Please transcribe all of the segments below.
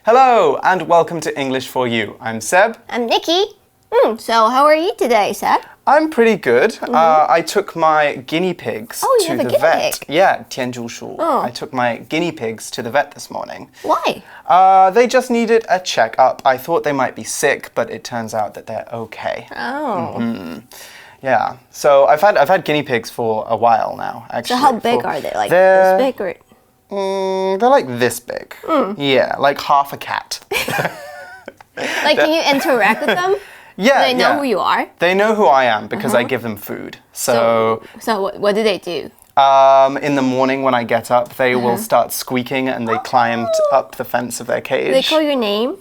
Hello and welcome to English for You. I'm Seb. I'm Nikki. So how are you today, Seb? I'm pretty good. I took my guinea pigs to the vet. Pig? Yeah, 天竺鼠. I took my guinea pigs to the vet this morning. Why? They just needed a checkup. I thought they might be sick, but it turns out that they're okay. Oh. Yeah. So I've had guinea pigs for a while now, actually. So how big are they? Like they're, this big or? They're like this big. Yeah, like half a cat. Like, can you interact with them? Yeah, Do they know who you are? They know who I am because I give them food. So what do they do? In the morning when I get up, they will start squeaking and they climb up the fence of their cage. Do they call your name?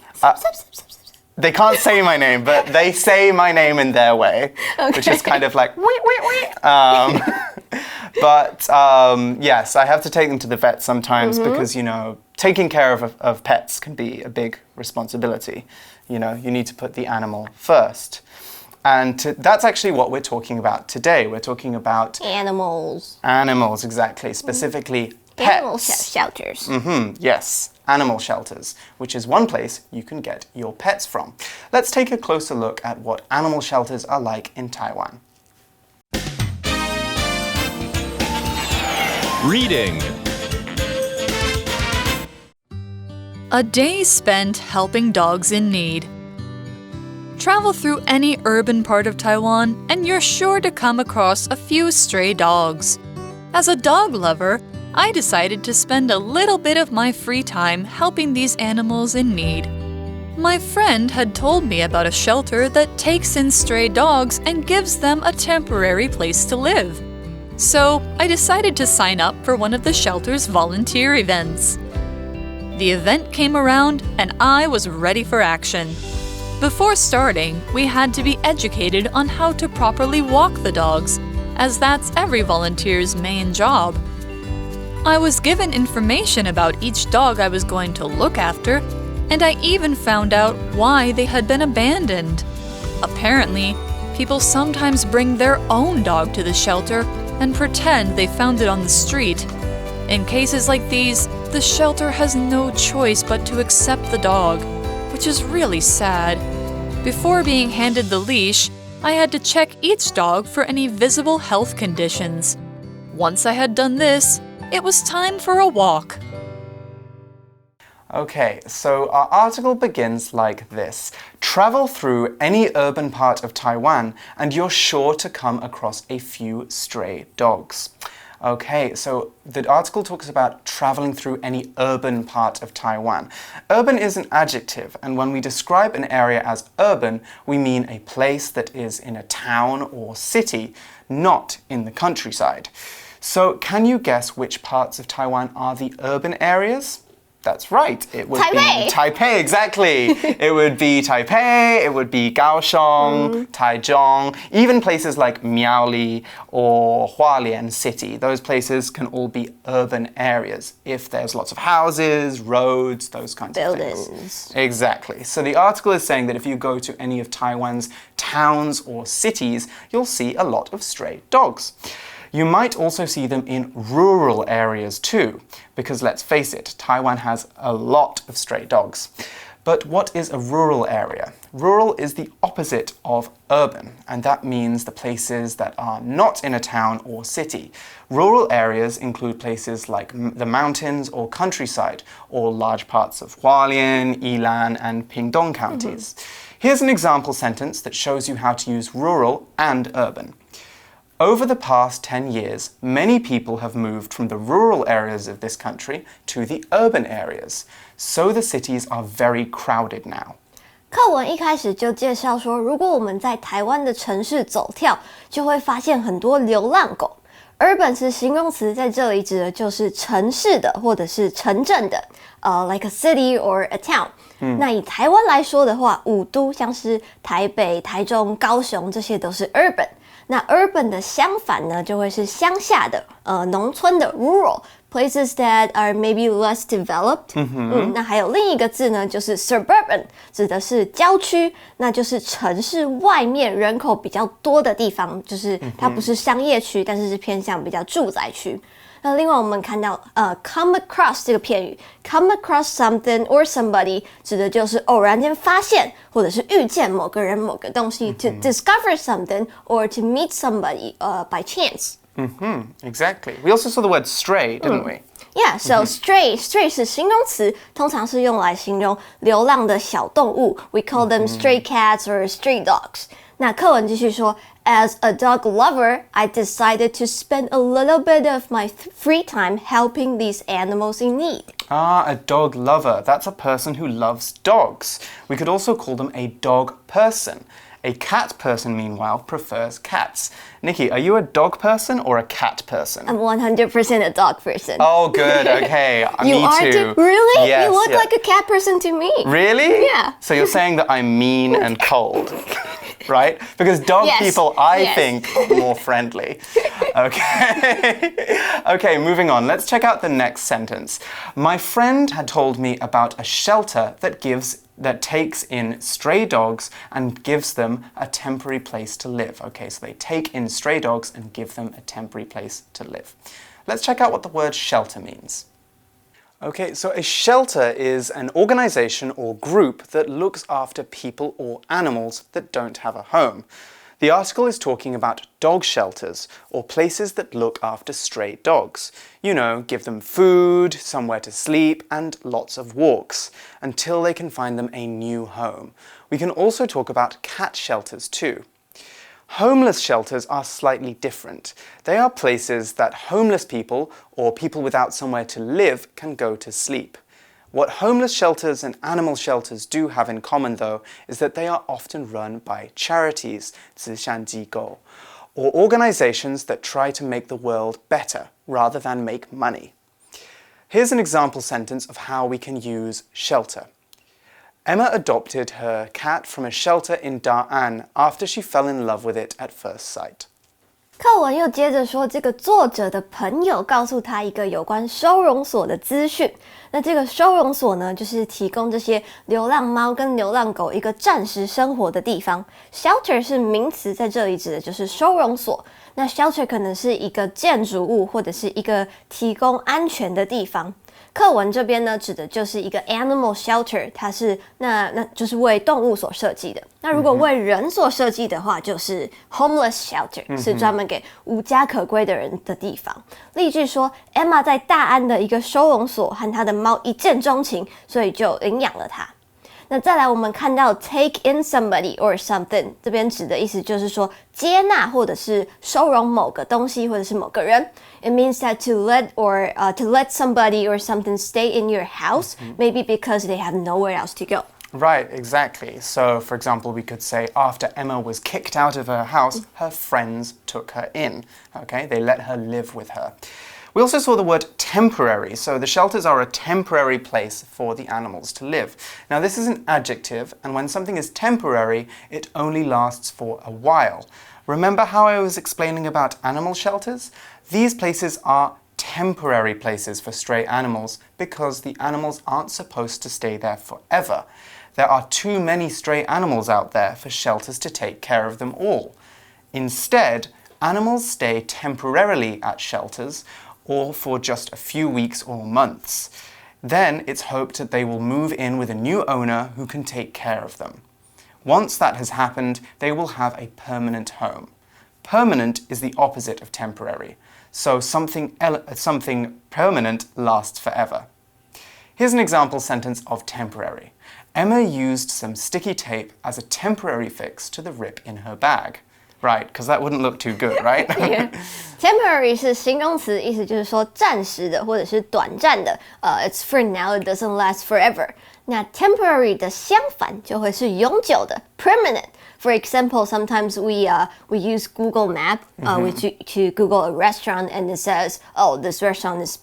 They can't say my name, but they say my name in their way, which is kind of like, wee, wee, wee. But yes, I have to take them to the vet sometimes because, you know, taking care of pets can be a big responsibility. You know, you need to put the animal first. And that's actually what we're talking about today. We're talking about Animals. Animals, exactly. Specifically, pets. Animal shelters. Yes, animal shelters, which is one place you can get your pets from. Let's take a closer look at what animal shelters are like in Taiwan. Reading. A day spent helping dogs in need. Travel through any urban part of Taiwan and you're sure to come across a few stray dogs. As a dog lover, I decided to spend a little bit of my free time helping these animals in need. My friend had told me about a shelter that takes in stray dogs and gives them a temporary place to live. So I decided to sign up for one of the shelter's volunteer events. The event came around and I was ready for action. Before starting, we had to be educated on how to properly walk the dogs, as that's every volunteer's main job. I was given information about each dog I was going to look after, and I even found out why they had been abandoned. Apparently, people sometimes bring their own dog to the shelter and pretend they found it on the street. In cases like these, the shelter has no choice but to accept the dog, which is really sad. Before being handed the leash, I had to check each dog for any visible health conditions. Once I had done this, it was time for a walk. Okay, so our article begins like this. Travel through any urban part of Taiwan and you're sure to come across a few stray dogs. Okay, so the article talks about traveling through any urban part of Taiwan. Urban is an adjective, and when we describe an area as urban, we mean a place that is in a town or city, not in the countryside. So can you guess which parts of Taiwan are the urban areas? That's right. It would be Taipei, exactly. It would be Taipei, it would be Kaohsiung, Taichung, even places like Miaoli or Hualien City. Those places can all be urban areas if there's lots of houses, roads, those kinds of things. Exactly. So the article is saying that if you go to any of Taiwan's towns or cities, you'll see a lot of stray dogs. You might also see them in rural areas too, because let's face it, Taiwan has a lot of stray dogs. But what is a rural area? Rural is the opposite of urban, and that means the places that are not in a town or city. Rural areas include places like the mountains or countryside, or large parts of Hualien, Yilan, and Pingdong counties. Here's an example sentence that shows you how to use rural and urban. Over the past 10 years, many people have moved from the rural areas of this country to the urban areas. So the cities are very crowded now. 课文一开始就介绍说，如果我们在台湾的城市走跳，就会发现很多流浪狗。Urban 是形容词，在这里指的就是城市的或者是城镇的，like a city or a town。那以台湾来说的话，五都像是台北、台中、高雄，这些都是 urban。那 urban 的相反呢，就会是乡下的，农村的 rural places that are maybe less developed。那还有另一个字呢，就是 suburban， 指的是郊区，那就是城市外面人口比较多的地方，就是它不是商业区，但是是偏向比较住宅区。那另外我们看到come across 这个片语 come across something or somebody 指的就是偶然间发现或者是遇见某个人某个东西 to discover something or to meet somebody by chance. Exactly. We also saw the word stray, didn't we? Yeah, so stray 是形容词，通常是用来形容流浪的小动物。We call them stray cats or stray dogs. 那课文继续说 As a dog lover, I decided to spend a little bit of my free time helping these animals in need. A dog lover. That's a person who loves dogs. We could also call them a dog person. A cat person, meanwhile, prefers cats. Nikki, are you a dog person or a cat person? I'm 100% a dog person. Oh, good. Okay. You me are too. Really? Yes, you look yeah. like a cat person to me. Really? Yeah. So you're saying that I'm mean and cold, right? Because dog Yes, people, I yes. think, are more friendly. Okay. Okay, moving on. Let's check out the next sentence. My friend had told me about a shelter that takes in stray dogs and gives them a temporary place to live. Okay, so they take in stray dogs and give them a temporary place to live. Let's check out what the word shelter means. Okay, so a shelter is an organization or group that looks after people or animals that don't have a home. The article is talking about dog shelters, or places that look after stray dogs. You know, give them food, somewhere to sleep, and lots of walks, until they can find them a new home. We can also talk about cat shelters too. Homeless shelters are slightly different. They are places that homeless people, or people without somewhere to live, can go to sleep. What homeless shelters and animal shelters do have in common, though, is that they are often run by charities, 慈善机构, or organizations that try to make the world better rather than make money. Here's an example sentence of how we can use shelter. Emma adopted her cat from a shelter in Da'an after she fell in love with it at first sight. 课文又接着说，这个作者的朋友告诉他一个有关收容所的资讯。那这个收容所呢，就是提供这些流浪猫跟流浪狗一个暂时生活的地方。Shelter 是名词，在这里指的就是收容所。那 shelter 可能是一个建筑物，或者是一个提供安全的地方。课文这边呢，指的就是一个 animal shelter， 它是那就是为动物所设计的。那如果为人所设计的话，就是 homeless shelter， 是专门给无家可归的人的地方。例句说 ，Emma 在大安的一个收容所和她的猫一见钟情，所以就领养了它。那再来，我们看到 take in somebody or something， 这边指的意思就是说接纳或者是收容某个东西或者是某个人。It means that to let somebody or something stay in your house, maybe because they have nowhere else to go. Right, exactly. So, for example, we could say after Emma was kicked out of her house, her friends took her in. Okay, they let her live with her. We also saw the word temporary, so the shelters are a temporary place for the animals to live. Now, this is an adjective, and when something is temporary, it only lasts for a while. Remember how I was explaining about animal shelters? These places are temporary places for stray animals because the animals aren't supposed to stay there forever. There are too many stray animals out there for shelters to take care of them all. Instead, animals stay temporarily at shelters or for just a few weeks or months. Then it's hoped that they will move in with a new owner who can take care of them. Once that has happened, they will have a permanent home. Permanent is the opposite of temporary, so something permanent lasts forever. Here's an example sentence of temporary. Emma used some sticky tape as a temporary fix to the rip in her bag. Right, because that wouldn't look too good, right? Yeah. Temporary 是形容词，意思就是说暂时的或者是短暂的。It's for now, it doesn't last forever. 那 temporary 的相反就会是永久的 permanent. For example, sometimes we use Google Map to Google a restaurant and it says, oh, this restaurant is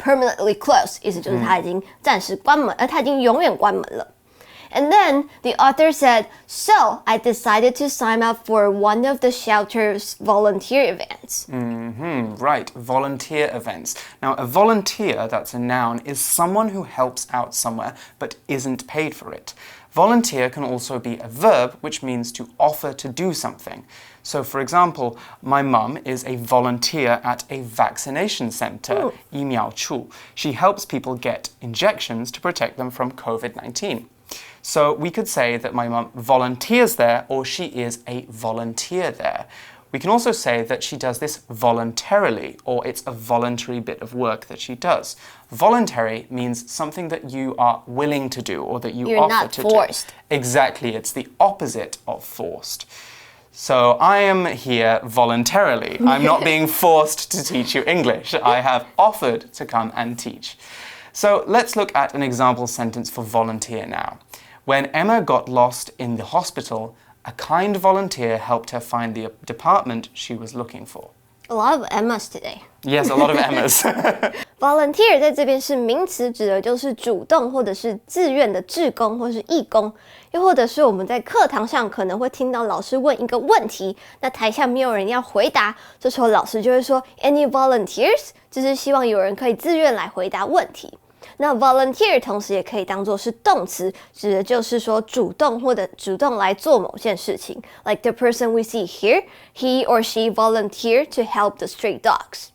permanently closed. 意思就是它已经暂时关门，它已经永远关门了。And then the author said, so I decided to sign up for one of the shelter's volunteer events. Right, volunteer events. Now, a volunteer, that's a noun, is someone who helps out somewhere but isn't paid for it. Volunteer can also be a verb, which means to offer to do something. So, for example, my mum is a volunteer at a vaccination center, 疫苗处. She helps people get injections to protect them from COVID-19. So we could say that my mum volunteers there, or she is a volunteer there. We can also say that she does this voluntarily, or it's a voluntary bit of work that she does. Voluntary means something that you are willing to do, or that you offer to do. You're not forced. Exactly, it's the opposite of forced. So I am here voluntarily. I'm not being forced to teach you English. I have offered to come and teach. So let's look at an example sentence for volunteer now. When Emma got lost in the hospital, a kind volunteer helped her find the department she was looking for. A lot of Emmas today. Yes, a lot of Emmas. Volunteer 在这边是名词，指的就是主动或者是自愿的志工或是义工，又或者是我们在课堂上可能会听到老师问一个问题，那台下没有人要回答，这时候老师就会说 Any volunteers？ 就是希望有人可以自愿来回答问题。那 volunteer 同时也可以当作是动词，指的就是说主动或者主动来做某件事情。Like the person we see here, he or she volunteered to help the stray dogs.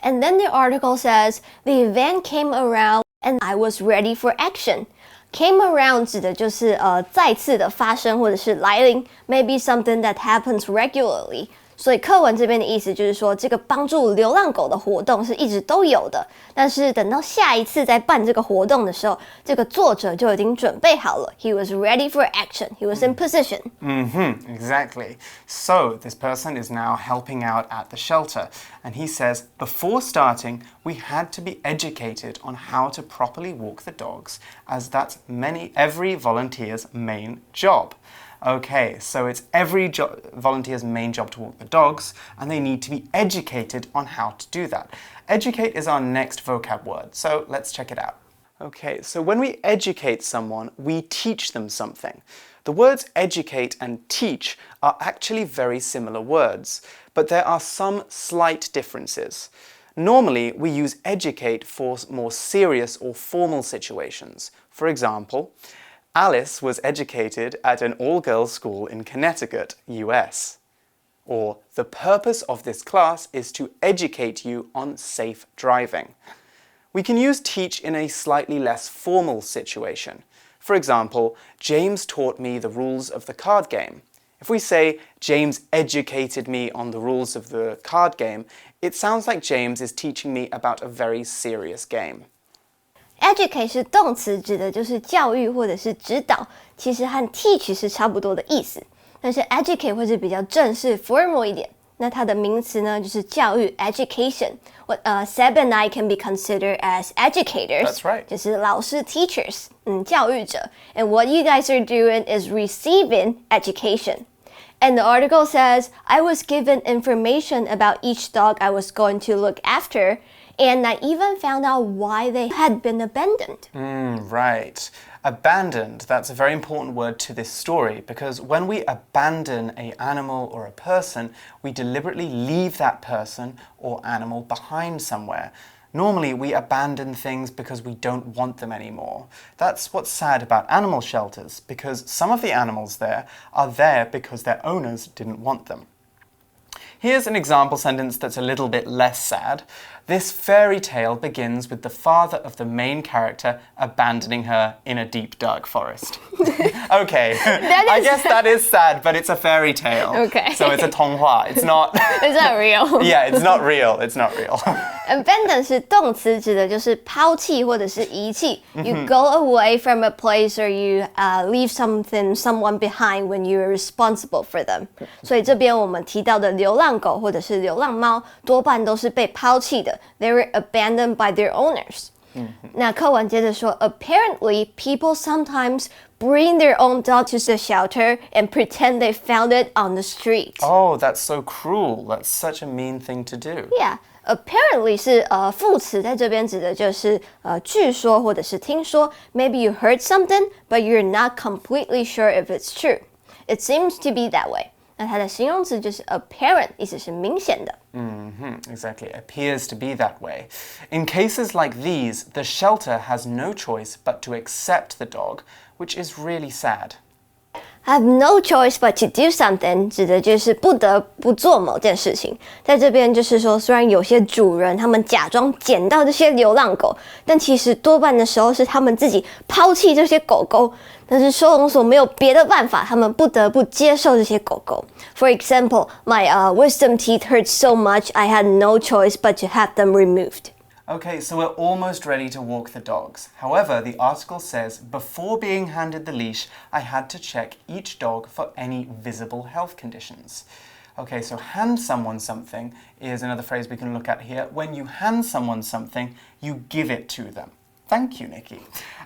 And then the article says, the event came around and I was ready for action. Came around 指的就是再次的发生或者是来临 ，maybe something that happens regularly. 所以课文这边的意思就是说，这个帮助流浪狗的活动是一直都有的，但是等到下一次在办这个活动的时候，这个作者就已经准备好了。He was ready for action. He was in position. Exactly. So this person is now helping out at the shelter, and he says, before starting, we had to be educated on how to properly walk the dogs, as that's every volunteer's main job. Okay, so it's every volunteer's main job to walk the dogs, and they need to be educated on how to do that. Educate is our next vocab word, so let's check it out. Okay, so when we educate someone, we teach them something. The words educate and teach are actually very similar words, but there are some slight differences. Normally, we use educate for more serious or formal situations. For example, Alice was educated at an all-girls school in Connecticut, US. Or, the purpose of this class is to educate you on safe driving. We can use teach in a slightly less formal situation. For example, James taught me the rules of the card game. If we say, James educated me on the rules of the card game, it sounds like James is teaching me about a very serious game. Educate 是动词，指的就是教育或者是指导，其实和 teach 是差不多的意思。但是 educate 会是比较正式 formal 一点。那它的名词呢，就是教育 education. Seb and I can be considered as educators. That's right. 就是老师 teachers, 教育者。And what you guys are doing is receiving education. And the article says, I was given information about each dog I was going to look after, and I even found out why they had been abandoned. Right. Abandoned, that's a very important word to this story, because when we abandon an animal or a person, we deliberately leave that person or animal behind somewhere. Normally, we abandon things because we don't want them anymore. That's what's sad about animal shelters, because some of the animals there are there because their owners didn't want them. Here's an example sentence that's a little bit less sad. This fairy tale begins with the father of the main character abandoning her in a deep, dark forest. Okay, I guess that is sad, but it's a fairy tale. Okay. So it's a 童话. It's not... It's not real. Yeah, it's not real. It's not real. Abandon 是动词，指的就是抛弃或者是遗弃。You go away from a place or you leave someone behind when you are responsible for them. 所以这边我们提到的流浪狗或者是流浪猫，多半都是被抛弃的。They were abandoned by their owners. 那课文接着说 Apparently, people sometimes bring their own dog to the shelter and pretend they found it on the street. Oh, that's so cruel. That's such a mean thing to do. Yeah. Apparently 是副词，在这边指的就是据说或者是听说。Maybe you heard something, but you're not completely sure if it's true. It seems to be that way. 那它的形容词就是 apparent， 意思是明显的。Exactly. It appears to be that way. In cases like these, the shelter has no choice but to accept the dog, which is really sad. have no choice but to do something 指的就是不得不做某件事情。在这边就是说，虽然有些主人他们假装捡到这些流浪狗，但其实多半的时候是他们自己抛弃这些狗狗。但是收容所没有别的办法，他们不得不接受这些狗狗。For example, my wisdom teeth hurt so much, I had no choice but to have them removed. Okay, so we're almost ready to walk the dogs. However, the article says, before being handed the leash, I had to check each dog for any visible health conditions. Okay, so hand someone something is another phrase we can look at here. When you hand someone something, you give it to them. Thank you, Nikki.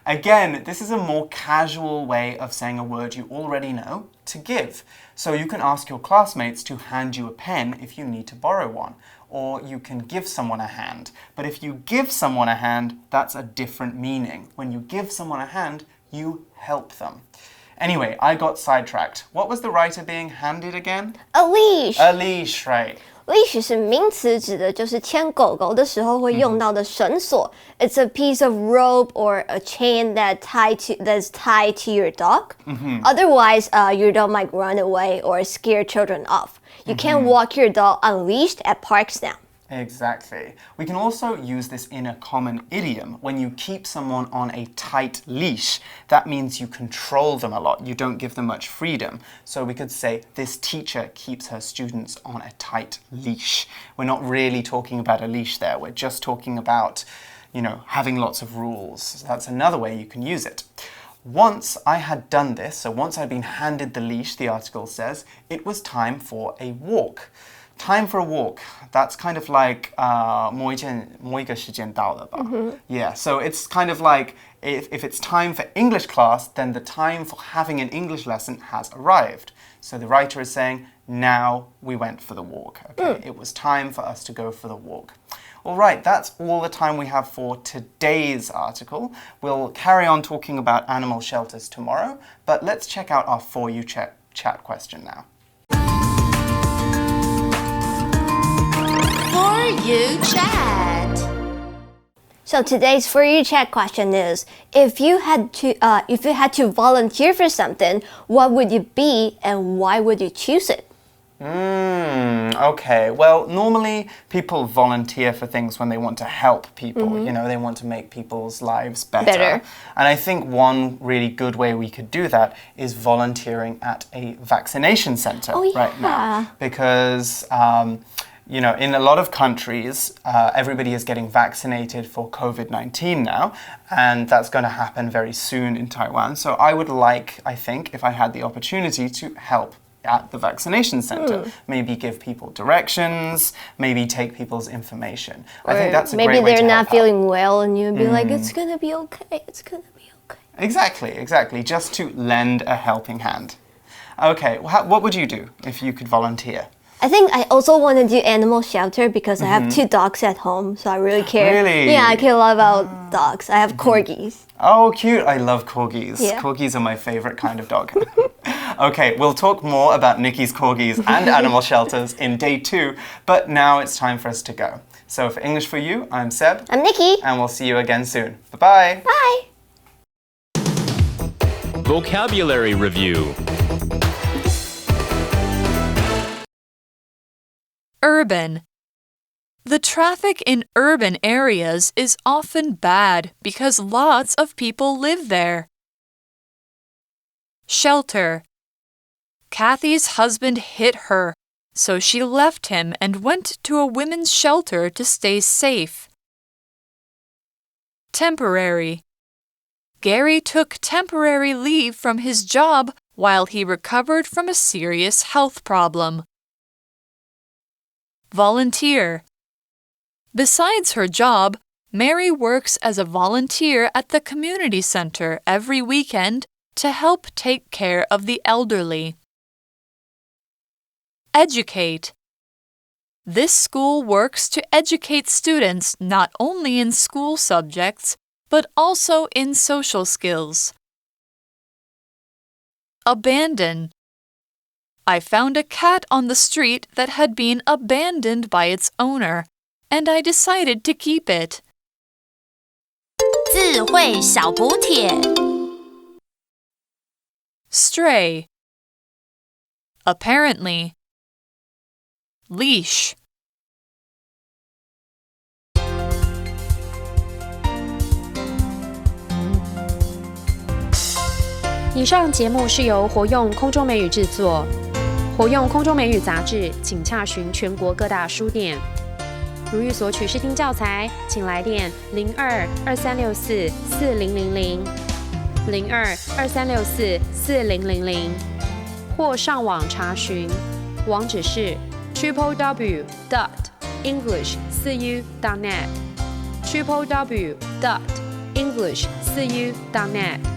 Again, this is a more casual way of saying a word you already know, to give. So you can ask your classmates to hand you a pen if you need to borrow one. Or you can give someone a hand. But if you give someone a hand, that's a different meaning. When you give someone a hand, you help them. Anyway, I got sidetracked. What was the writer being handed again? A leash. A leash, right. Leash 是名词，指的就是牵狗狗的时候会用到的绳索。It's a piece of rope or a chain that's tied to your dog. Otherwise, your dog might run away or scare children off. You can't walk your dog unleashed at parks now. Exactly. We can also use this in a common idiom. When you keep someone on a tight leash, that means you control them a lot. You don't give them much freedom. So we could say, this teacher keeps her students on a tight leash. We're not really talking about a leash there. We're just talking about, having lots of rules. So that's another way you can use it. Once I had done this, so once I'd been handed the leash, the article says, it was time for a walk. Time for a walk. That's kind of like 某一个时间到了吧? Yeah, so it's kind of like if it's time for English class, then the time for having an English lesson has arrived. So the writer is saying, now we went for the walk. Okay, It was time for us to go for the walk. All right, that's all the time we have for today's article. We'll carry on talking about animal shelters tomorrow, but let's check out our For You chat question now. For You chat. So today's For You chat question is: If you had to volunteer for something, what would it be, and why would you choose it? Okay. Well, normally people volunteer for things when they want to help people. They want to make people's lives better. And I think one really good way we could do that is volunteering at a vaccination center right now. Because in a lot of countries, everybody is getting vaccinated for COVID-19 now, and that's going to happen very soon in Taiwan. So I would like, I think, if I had the opportunity to help at the vaccination center. Maybe give people directions, maybe take people's information. I think that's a great way to help. Maybe they're not feeling well and you'd be like, it's gonna be okay, it's gonna be okay. Exactly. Just to lend a helping hand. Okay, what would you do if you could volunteer? I think I also want to do animal shelter because I have 2 dogs at home, so I really care. Really? Yeah, I care a lot about dogs. I have corgis. Oh, cute. I love corgis. Yeah. Corgis are my favorite kind of dog. Okay, we'll talk more about Nikki's corgis and animal shelters in day 2, but now it's time for us to go. So for English for You, I'm Seb. I'm Nikki. And we'll see you again soon. Bye-bye. Bye. Vocabulary Review. Urban. The traffic in urban areas is often bad because lots of people live there. Shelter. Kathy's husband hit her, so she left him and went to a women's shelter to stay safe. Temporary. Gary took temporary leave from his job while he recovered from a serious health problem. Volunteer. Besides her job, Mary works as a volunteer at the community center every weekend to help take care of the elderly. Educate. This school works to educate students not only in school subjects, but also in social skills. Abandon. I found a cat on the street that had been abandoned by its owner, and I decided to keep it. 智慧小补帖 Stray. apparently. Leash. 以上节目是由活用空中美语制作，活用空中美语杂志，请洽询全国各大书店。如欲索取试听教材，请来电02-2364-4000 02-2364-4000，或上网查询，网址是 www.english4u.net www.english4u.net